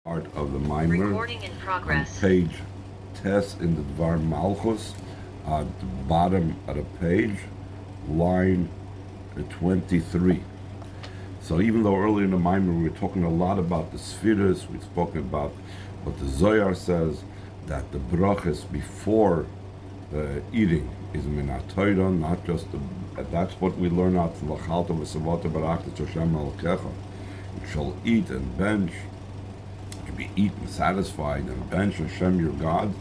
Part of the Mimer. Recording in progress. On page Tes in the Dvar Malchus, at the bottom of the page, line 23. So even though earlier in the Mimer we were talking a lot about the Spheres, we've spoken about what the Zohar says, that the brachas before eating is min Torah, not just that's what we learn out from Lachalta V'Savata Barakta Hashem Alkecha. You shall eat and bench, to be eaten, satisfied, and bench Hashem your God.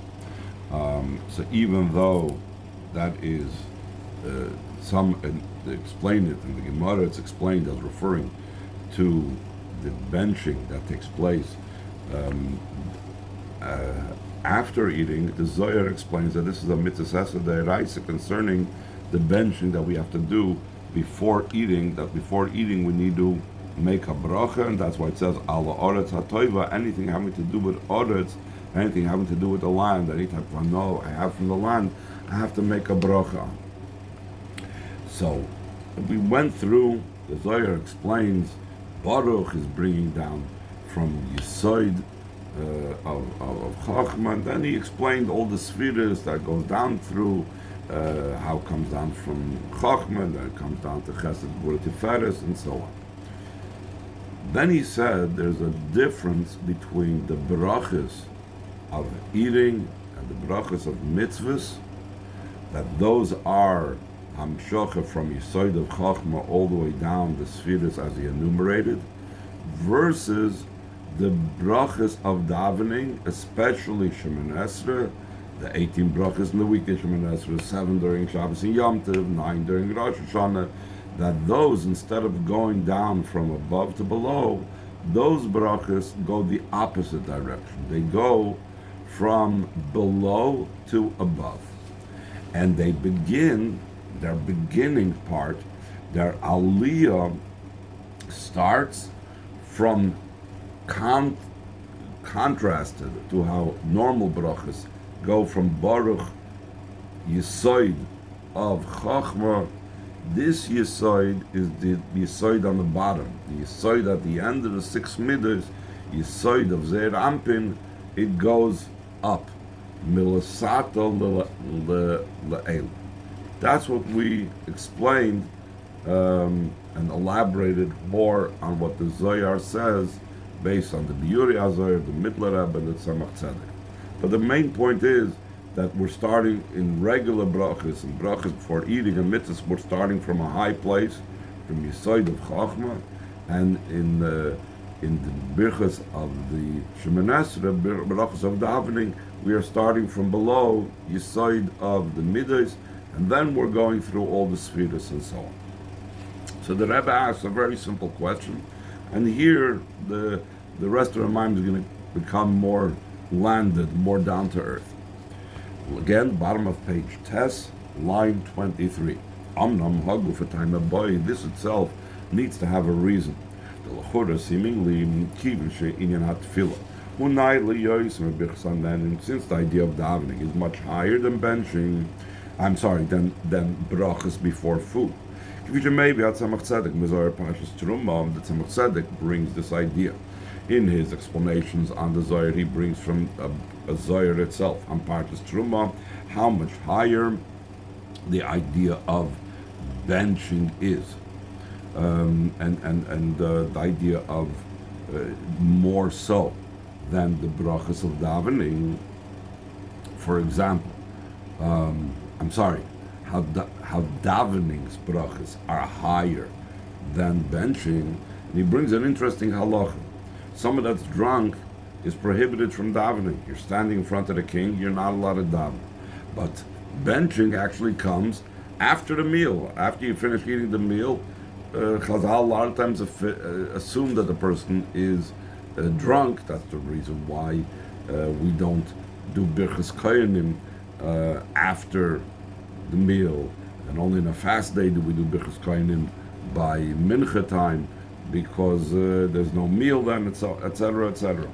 So even though that is they explain it in the Gemara, it's explained as referring to the benching that takes place after eating. The Zohar explains that this is a mitzvah d'oraisa concerning the benching that we have to do before eating. That before eating we need to make a bracha, and that's why it says ala oretz hatoiva. Anything having to do with oretz, anything having to do with the land, any type of no I have from the land, I have to make a bracha. So we went through. The Zohar explains Baruch is bringing down from Yesod of Chachma, and then he explained all the spheres that goes down through, how it comes down from Chachma, then it comes down to Chesed, Gvura, Tiferes, and so on. Then he said there's a difference between the brachas of eating and the brachas of mitzvahs, that those are Hamshocha from Yesod of Chachma all the way down the spheres as he enumerated, versus the brachas of davening, especially Shemoneh Esrei, the 18 brachas in the week of Shemoneh Esrei, 7 during Shabbos and Yom Tov, 9 during Rosh Hashanah, that those, instead of going down from above to below, those brachas go the opposite direction. They go from below to above. And they begin, their beginning part, their aliyah starts from contrasted to how normal brachas go from Baruch, Yesod of Chachma. This Yesod is the Yesod on the bottom. The Yesod at the end of the 6 midas, Yesod of Zeir Ampin, it goes up. Milasato le'el. That's what we explained and elaborated more on what the Zohar says, based on the Biuri HaZohar, the Mittler Rebbe, and the Tzemach Tzedek. But the main point is that we're starting in regular brachas, and brachas before eating and mitzvahs, we're starting from a high place, from Yesod of Chachma, and in the birchas of the Shemoneh Esrei, brachas of davening, we are starting from below Yesod of the Midas, and then we're going through all the spheres and so on. So the Rebbe asks a very simple question, and here the rest of the mind is going to become more landed, more down to earth. Again, bottom of page Tes, line 23. Amnam hagu for time of boy. This itself needs to have a reason. The lachura seemingly kivin she'inyan hatfilah. Unai liyois mebichsan then, and since the idea of davening is much higher than benching, than brachas before food. Maybe at Tzemach Tzedek, Mizor Pashas Terumah, the Tzemach Tzedek brings this idea. In his explanations on the Zohar, he brings from a Zohar itself, on Pashas Terumah, how much higher the idea of benching is. And the idea of more so than the brachas of davening. For example, how davening's brachas are higher than benching. And he brings an interesting halacha. Someone that's drunk is prohibited from davening. You're standing in front of the king, you're not allowed to daven. But benching actually comes after the meal. After you finish eating the meal, Chazal a lot of times assume that the person is drunk. That's the reason why we don't do birchas koyanim after the meal, and only in a fast day do we do birchas koyanim by mincha time, because there's no meal then, etc., etc.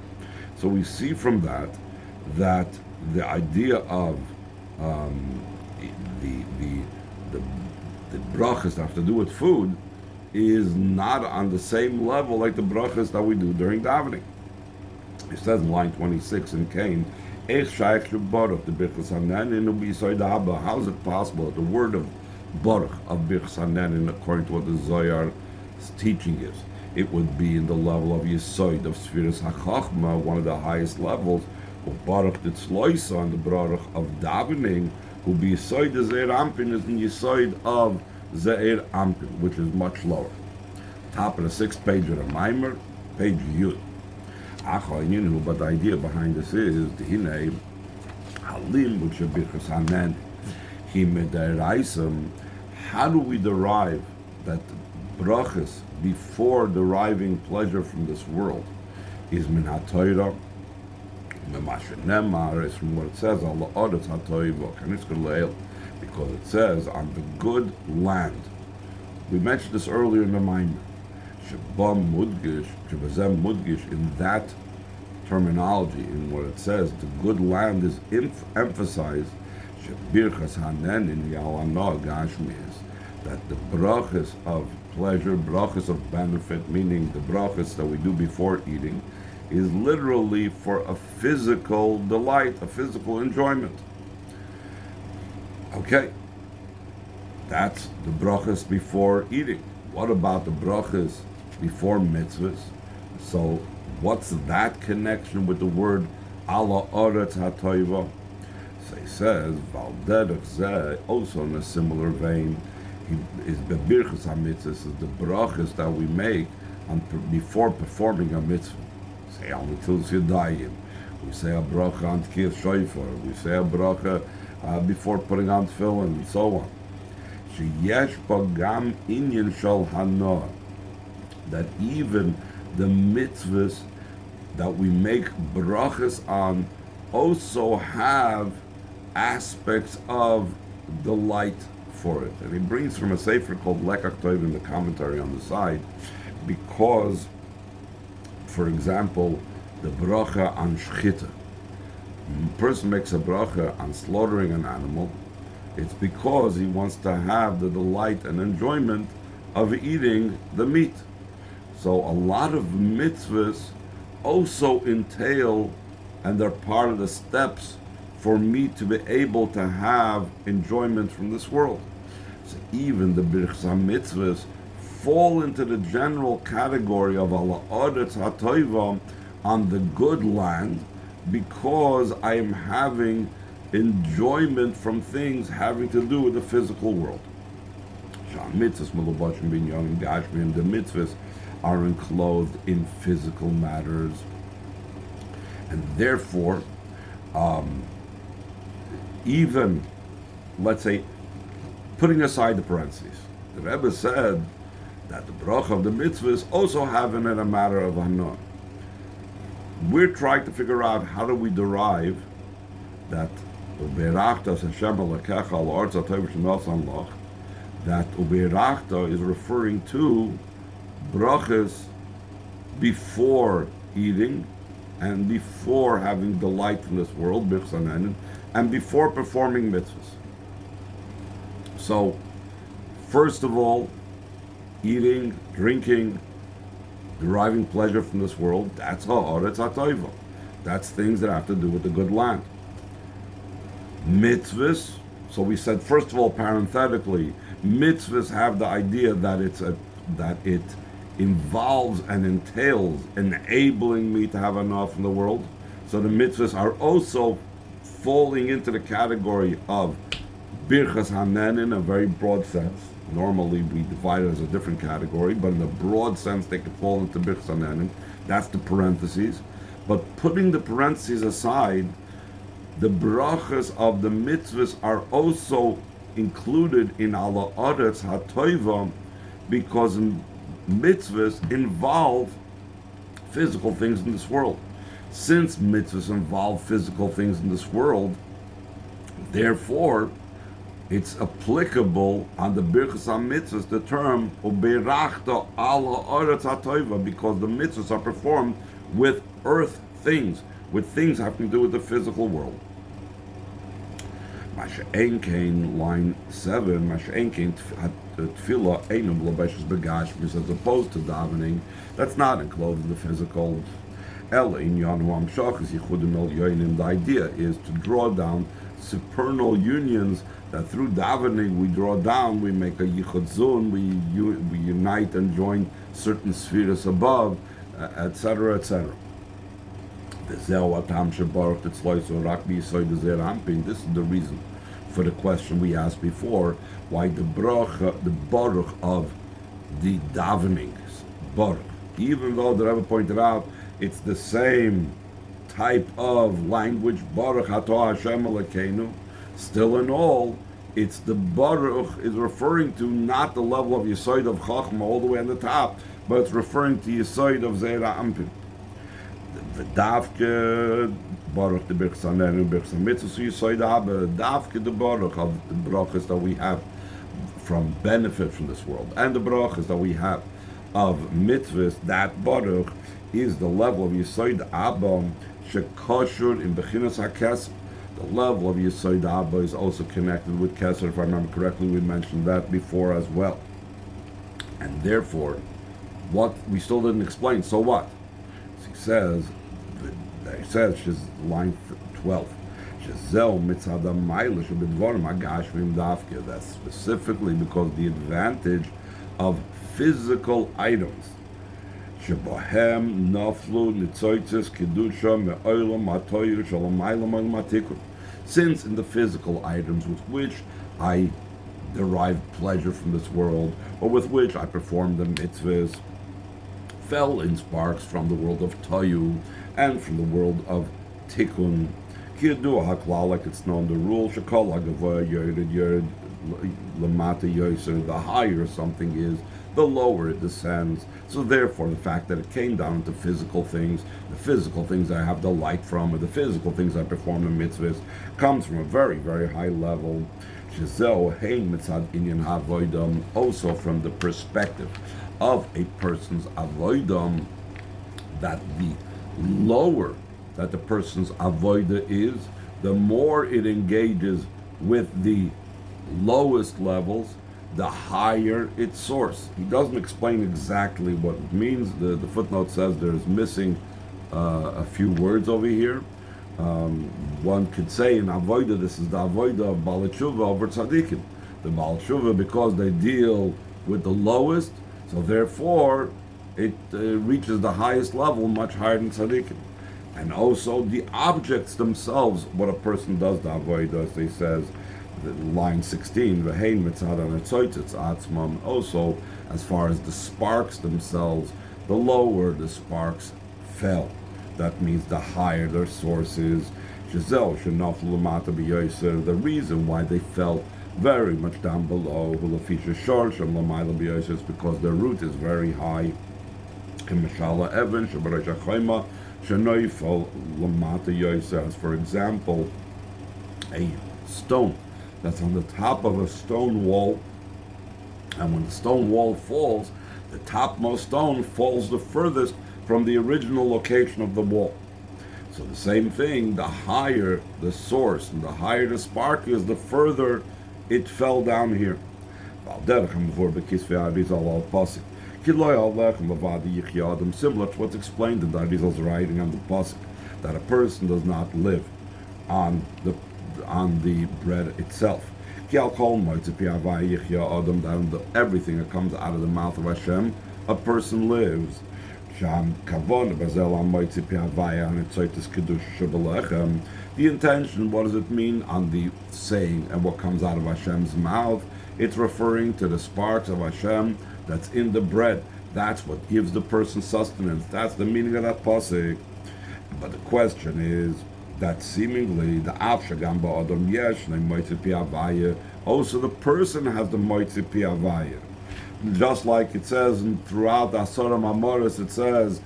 So we see from that the idea of the brachas that have to do with food is not on the same level like the brachas that we do during davening. It says in line 26 in Cain, how is it possible that the word of Baruch, of Birchas Hanenin, according to what the Zohar's teaching is, it would be in the level of Yesod, of Sfiras HaChachma, one of the highest levels, of Baruch the Tzloisa, and the Baruch of davening, who be Yesod the Zeir Ampin, is in Yesod of Zeir Ampin, which is much lower. Top of the 6th page of the Maimer, page Yud. But the idea behind this is the Hine Halim, which is Birchas Hanenin. How do we derive that brachas before deriving pleasure from this world is min haTorah, is from what it says, because it says on the good land. We mentioned this earlier in the Maimer. In that terminology, in what it says, the good land is emphasized. Birchas Hanenin Yalana Gashmias, that the brachas of pleasure, brachas of benefit, meaning the brachas that we do before eating, is literally for a physical delight, a physical enjoyment. Okay, that's the brachas before eating. What about the brachas before mitzvahs? So what's that connection with the word ala oretz hatoiva? So he says, also in a similar vein, is the birchas hamitzvahs, is the brachas that we make before performing a mitzvah. Say al nitulas yadayim, we say a bracha on tkir shofar, we say a bracha before putting on tefillin, and so on. Sheyesh bagam inyan shal hana, that even the mitzvahs that we make brachas on also have aspects of delight for it. And he brings from a sefer called Lekach Tov in the commentary on the side, because, for example, the bracha on shchita. When a person makes a bracha on slaughtering an animal, it's because he wants to have the delight and enjoyment of eating the meat. So a lot of mitzvahs also entail, and they're part of the steps for me to be able to have enjoyment from this world. So even the Birchas HaMitzvahs fall into the general category of ala oretz hatoiva, on the good land, because I am having enjoyment from things having to do with the physical world. The mitzvahs are enclosed in physical matters, and therefore even, let's say, putting aside the parentheses, the Rebbe said that the bracha of the mitzvahs also have in it a matter of hana. We're trying to figure out how do we derive that uberachta Hashem alakecha al arza tov shenosan lach, that uberachta is referring to brachas before eating and before having delight in this world, birchas hanenin, and before performing mitzvahs. So, first of all, eating, drinking, deriving pleasure from this world, that's ha'aretz ha'toiva. That's things that have to do with the good land. Mitzvahs, so we said, first of all, parenthetically, mitzvahs have the idea that it involves and entails enabling me to have enough in the world. So the mitzvahs are also falling into the category of birchas hanenin in a very broad sense. Normally we divide it as a different category, but in a broad sense they could fall into birchas hanenin. That's the parentheses. But putting the parentheses aside, the brachas of the mitzvahs are also included in ala aretz hatoiva, because mitzvahs involve physical things in this world. Since mitzvahs involve physical things in this world, therefore, it's applicable on the birchas HaMitzvahs, the term uberachta ala aretz hatoiva, because the mitzvahs are performed with earth things, with things having to do with the physical world. Masha'en kain, line 7, Masha'en kain tefillah einam lobeshes begashmis, as opposed to davening, that's not enclosed in the physical. The idea is to draw down supernal unions that through davening we draw down, we make a yichud zun, we unite and join certain spheres above, etc., etc. This is the reason for the question we asked before, why the baruch of the davening, baruch, even though the Rebbe pointed out it's the same type of language, baruch atah Hashem Elokeinu, still in all, it's the baruch is referring to not the level of Yesod of Chachma all the way on the top, but it's referring to Yesod of Zeir Ampin. The Davke baruch the birchas hanenu, birchas hamitzvos Yesod Abba, Davke the baruch of the brachas that we have from benefit from this world, and the brachas that we have of mitzvahs, that baruch is the level of Yesod Abba shekashur in bechinas hakesed. The level of Yesod Abba is also connected with Kesser. If I remember correctly, we mentioned that before as well. And therefore, what we still didn't explain. So what? He says, she's line 12. That's specifically because the advantage of physical items. Since in the physical items with which I derive pleasure from this world, or with which I perform the mitzvahs, fell in sparks from the world of Tayu and from the world of Tikkun. Like it's known, the rule, the higher something is, the lower it descends. So therefore, the fact that it came down to physical things, the physical things I have delight from, or the physical things I perform in mitzvahs, comes from a very, very high level. Also from the perspective of a person's avoidam, that the lower that the person's avoida is, the more it engages with the lowest levels, the higher its source. He doesn't explain exactly what it means. The footnote says there's missing a few words over here. One could say in avoida, this is the avoida of Baal Tshuva over tzaddikim. The Baal Tshuva, because they deal with the lowest, so therefore it reaches the highest level, much higher than tzaddikim. And also the objects themselves, what a person does, the avodah, as they says, line 16, also as far as the sparks themselves, the lower the sparks fell. That means the higher their source is. The reason why they fell very much down below is because their root is very high. As for example, a stone that's on the top of a stone wall, and when the stone wall falls, the topmost stone falls the furthest from the original location of the wall. So the same thing, the higher the source and the higher the spark is, the further it fell down here. Similar to what's explained in the Arizal's writing on the pasuk, that a person does not live on the bread itself. Everything that comes out of the mouth of Hashem, a person lives. The intention, what does it mean on the saying and what comes out of Hashem's mouth? It's referring to the sparks of Hashem that's in the bread. That's what gives the person sustenance. That's the meaning of that pasuk. But the question is that seemingly the Avshagam Ba'adam Yesh Moitzi Pi Havaya, also the person has the Moitzi Pi Havaya. Just like it says throughout the Asara Mamoris, it says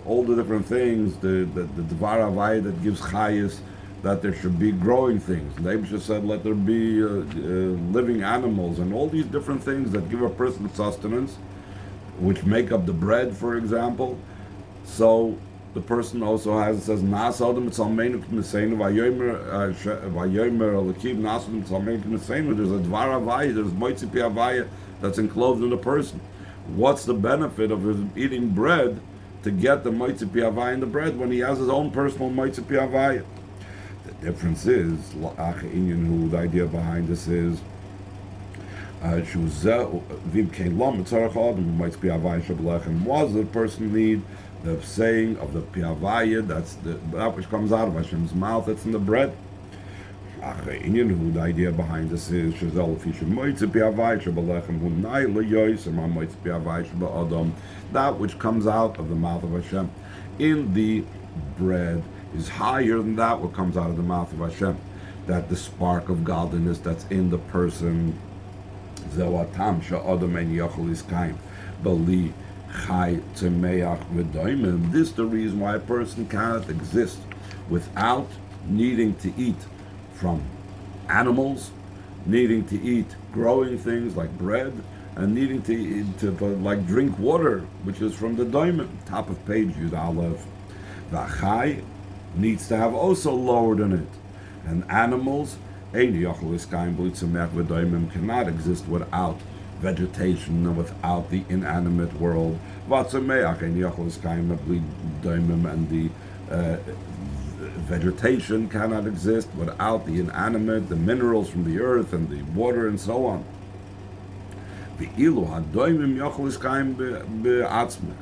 all the different things, the Dvar Havaya that gives Chayis, that there should be growing things. The Eibusha said, let there be living animals, and all these different things that give a person sustenance, which make up the bread, for example. So the person also has, it says, Nas Adam Tzalmeinu K'Neseinu Vayomer Alakim Nas Adam Tzalmeinu K'Neseinu. There's a Dvar Havaya, there's Moitzi Pi Havaya that's enclosed in the person. What's the benefit of his eating bread to get the Moitzi Piavai in the bread when he has his own personal Moitzi Piavai. The difference is, the idea behind this is, was the person need the saying of the Piavaya, that's that which comes out of Hashem's mouth, that's in the bread. The idea behind this is that which comes out of the mouth of Hashem in the bread is higher than that what comes out of the mouth of Hashem. That the spark of godliness that's in the person, this the reason why a person cannot exist without needing to eat from animals, needing to eat growing things like bread, and needing to eat, like drink water, which is from the daimon. Top of page Yud Aleph. V'achai needs to have also lower than it, and animals cannot exist without vegetation and without the inanimate world. And the vegetation cannot exist without the inanimate, the minerals from the earth and the water and so on.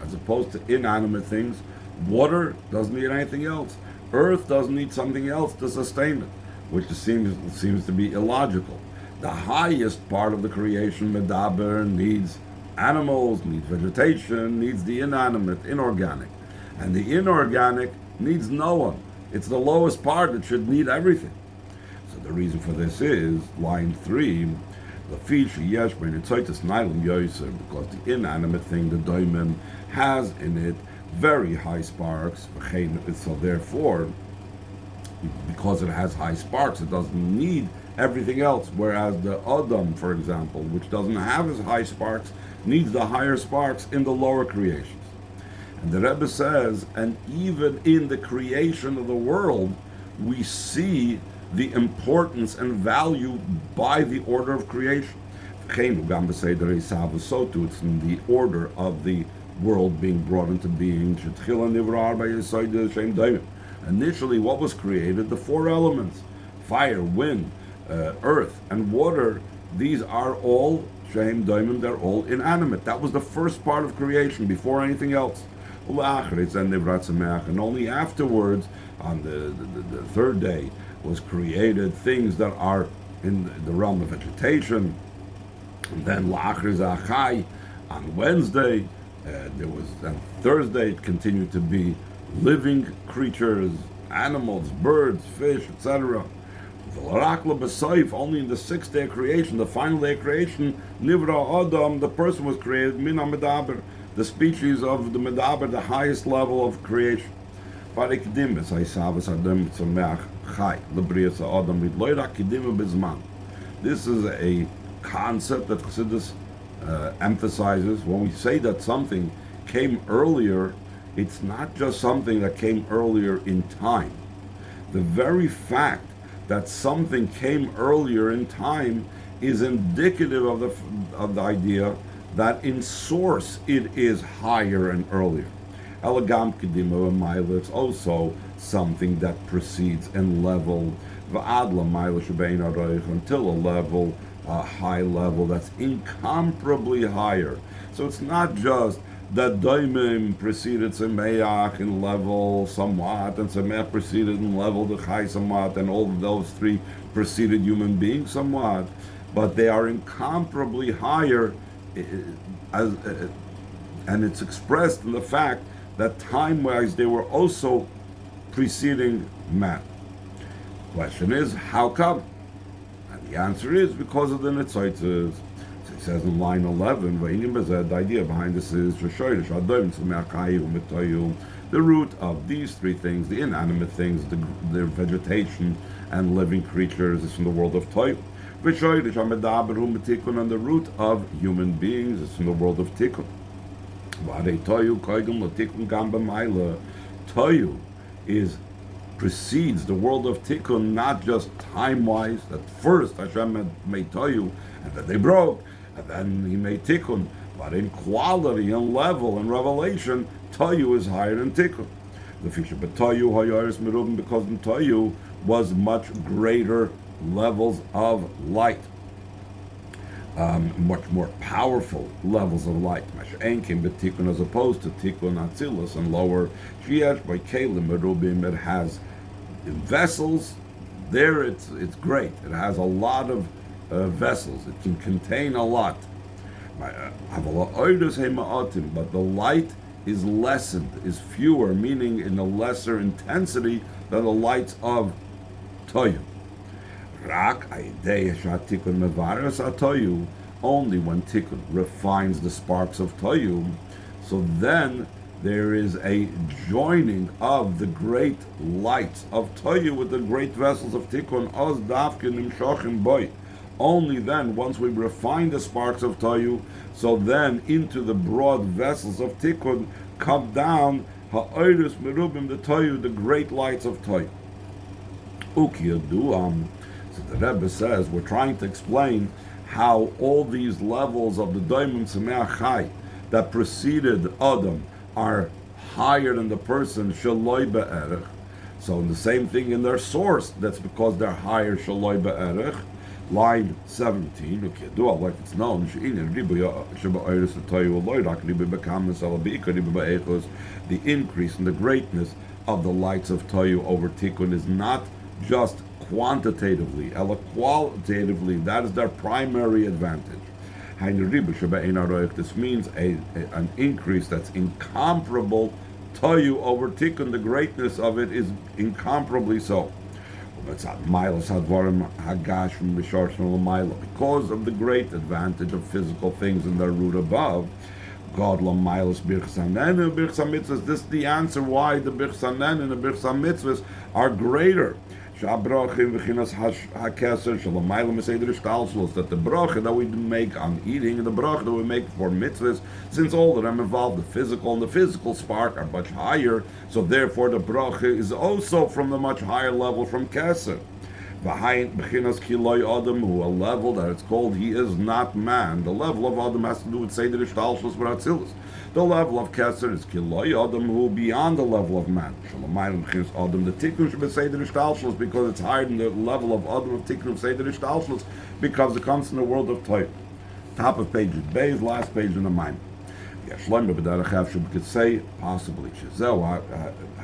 As opposed to inanimate things, water doesn't need anything else. Earth doesn't need something else to sustain it, which seems to be illogical. The highest part of the creation, Medaber, needs animals, needs vegetation, needs the inanimate, inorganic. And the inorganic needs no one. It's the lowest part that should need everything. So the reason for this is, line 3, because the inanimate thing, the daimon, has in it very high sparks. So therefore, because it has high sparks, it doesn't need everything else. Whereas the Adam, for example, which doesn't have as high sparks, needs the higher sparks in the lower creations. And the Rebbe says, and even in the creation of the world, we see the importance and value by the order of creation. So too, it's in the order of the world being brought into being. Initially, what was created? The 4 elements: fire, wind, earth, and water. These are all Shem Daimim, they're all inanimate. That was the first part of creation, before anything else. And only afterwards, on the 3rd day, was created things that are in the realm of vegetation. And then La'achri on Wednesday, on Thursday it continued to be living creatures, animals, birds, fish, etc. Only in the 6th day of creation, the final day of creation, Nivra Adam, the person was created, Mina Medaber, the species of the Medaber, the highest level of creation. This is a concept that Chassidus emphasizes. When we say that something came earlier, it's not just something that came earlier in time. The very fact that something came earlier in time is indicative of the idea that in source it is higher and earlier. Elegam Kedima Maila, it's also something that precedes in level, Va'adla Maila Shebein Aroich, until a level, a high level that's incomparably higher. So it's not just that Daimim preceded Semeach in level somewhat, and Semeach preceded in level the Chai somewhat, and all of those 3 preceded human beings somewhat, but they are incomparably higher, and it's expressed in the fact that time-wise they were also preceding man. Question is, how come? And the answer is because of the Netzoitzes. So it says in line 11, the idea behind this is the root of these 3 things, the inanimate things, the vegetation and living creatures, is from the world of Toyu. And the root of human beings is from the world of Tikkun. Toyu precedes the world of Tikkun, not just time-wise, that first Hashem made Toyu, and then they broke, and then He made Tikkun, but in quality and level and revelation, Toyu is higher than Tikkun. The feature, but Toyu Hayaris Merubim, because in Toyu was much greater levels of light. Much more powerful levels of light. Masha'enkim b'tikkun, as opposed to tikkun atzilus and lower shiesh by kelim merubim. It has in vessels. There, it's great. It has a lot of vessels. It can contain a lot. But the light is lessened, is fewer, meaning in a lesser intensity than the lights of Toyu. Only when Tikkun refines the sparks of Toyu, so then there is a joining of the great lights of Toyu with the great vessels of Tikkun. Oz dafkin imshachim boy. Only then, once we refine the sparks of Toyu, so then into the broad vessels of Tikkun come down ha'oirus merubim the Toyu, the great lights of Toyu. Ukiyadu. So the Rebbe says, we're trying to explain how all these levels of the Daimim Sameach Chai that preceded Adam are higher than the person Shaloi Be'erech. So in the same thing in their source, that's because they're higher Shaloi Be'erech. Line 17, like it's known, the increase in the greatness of the lights of Toyu over Tikkun is not just quantitatively, qualitatively. That is their primary advantage. This means an increase that's incomparable. Toyu over Tikkun, the greatness of it is incomparably so. Because of the great advantage of physical things in their root above, God Lamilos Birchanen, Birchamitzvahs. This is the answer why the Birchanen and the Birchamitzvahs are greater. That the bracha that we make on eating and the bracha that we make for mitzvahs, since all of them involve the physical, and the physical spark are much higher, so therefore the bracha is also from the much higher level from Keser. A level that it's called he is not man. The level of Adam has to do with Seder Ishtalshus B'Atzilus. The level of Keser is Kiloi Adam, who beyond the level of man. Adam, the Tikkun should be Seder Ishtalshus, because it's higher than the level of Adam of Tikkun of Seder Ishtalshus, because it comes in the world of Toy. Top of page is Beis, last page in the mind. Shlomo b'derech we could say possibly Shezeu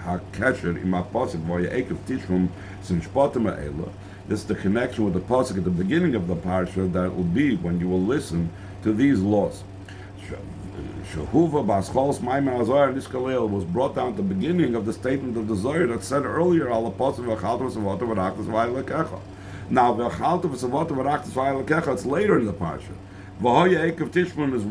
ha-kesher im ha-pasuk v'ya'ekev tishrum sin shpatim ha'ela. This is the connection with the pasuk at the beginning of the parsha that will be when you will listen to these laws. Shehuva b'ascholos ma'imar hazayar niskalel was brought down at the beginning of the statement of the Zohar that said earlier al ha-pasuk v'achalta v'savata v'raktas v'aylekecha. Now v'achalta v'savata v'raktas v'aylekecha, it's later in the parsha. V'hoya Ekev Tishmun is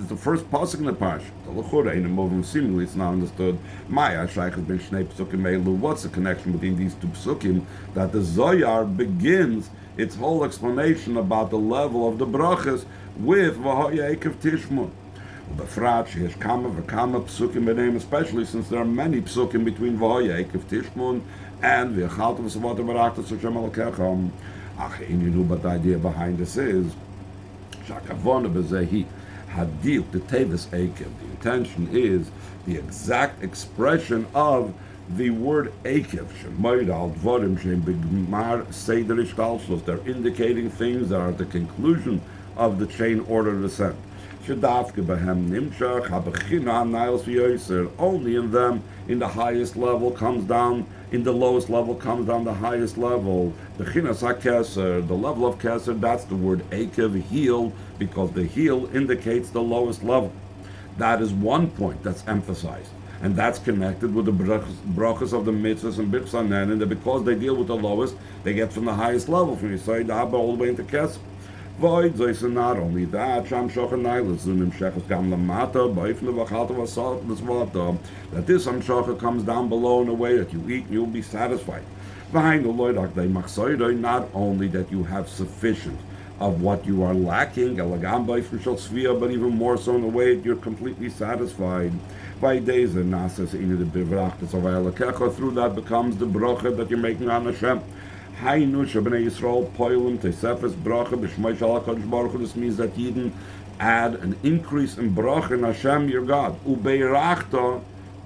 the first pasuk in the parsha. The L'chura in a movement, seemingly it's not understood. Maya Shaychas ben Shnei Psukim Eilu. What's the connection between these two psukim? That the Zohar begins its whole explanation about the level of the brachas with V'hoya Ekev Tishmun. Befrat sheyesh kama v'kama psukim b'neim, especially since there are many psukim between V'hoya Ekev Tishmun and V'achalta v'savata v'raktas Hashem Elokecha. But the idea behind this is the intention is the exact expression of the word Ekev. They're indicating things that are at the conclusion of the chain order of descent. Only in them, in the highest level comes down, in the lowest level comes down the highest level. The level of Keser, that's the word Ekev, heel, because the heel indicates the lowest level. That is one point that's emphasized. And that's connected with the brachas of the mitzvahs and Birchanen, and because they deal with the lowest, they get from the highest level, from Yisrael Da'aba all the way into Keser. Void, not only that, that this Amshacha comes down below in a way that you eat and you'll be satisfied. Behind the Lord, not only that you have sufficient of what you are lacking, but even more so in a way that you're completely satisfied. By days and nasas in the through that becomes the bracha that you're making on Hashem. This means that Yidden add an increase in bracha in Hashem, your God. Ubeirachta,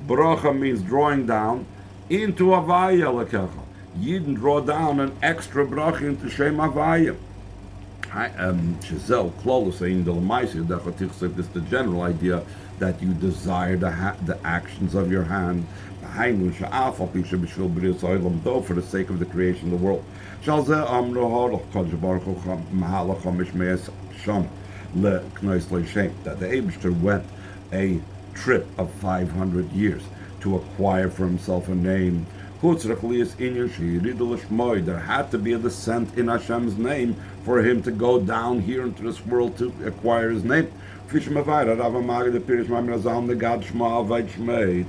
Bracha means drawing down into Havaya Lekecha. Yidden draw down an extra bracha into Shem Havaya. Shazel Klolus saying the Lamaisi, this is the general idea that you desire the actions of your hand. Though for the sake of the creation of the world. That the Eibishter went a trip of 500 years to acquire for himself a name. There had to be a descent in Hashem's name for him to go down here into this world to acquire his name. It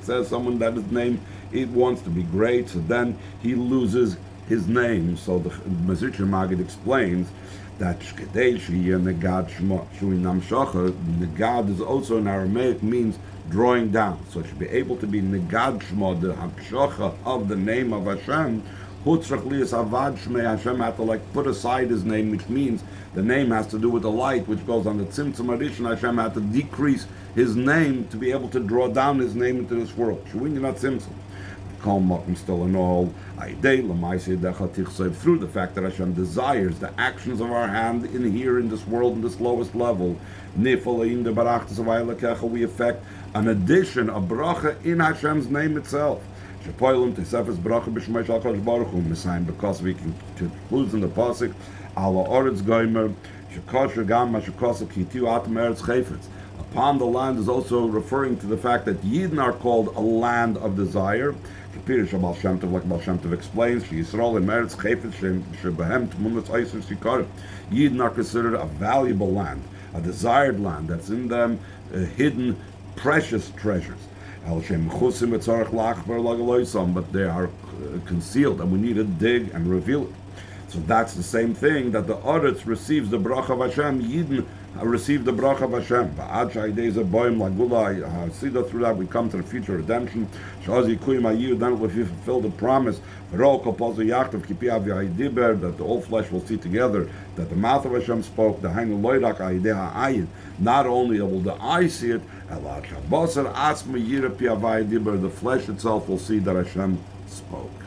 says someone that his name, it wants to be great, so then he loses his name. So the Mezritcher Maggid explains that Negad is also in Aramaic means drawing down. So it should be able to be Negad Shma, the Hamshacha of the name of Hashem. Hashem had to put aside his name, which means the name has to do with the light which goes on the Tzimtzum Arishan. Hashem had to decrease his name to be able to draw down his name into this world. Shuin not Tzimtzum. Still in all, through the fact that Hashem desires the actions of our hand in here in this world, in this lowest level, we effect an addition, a bracha in Hashem's name itself. Because we can conclude in the pasuk, upon the land is also referring to the fact that Yidden are called a land of desire. Like Baal Shem Tov explains, Yidden are considered a valuable land, a desired land that's in them hidden precious treasures. But they are concealed, and we need to dig and reveal it. So that's the same thing that the Aretz receives the bracha of Hashem. Yidden receive the bracha of Hashem. Through that we come to the future redemption. Then we fulfill the promise that the all flesh will see together, that the mouth of Hashem spoke. Not only will the eye see it, the flesh itself will see that Hashem spoke.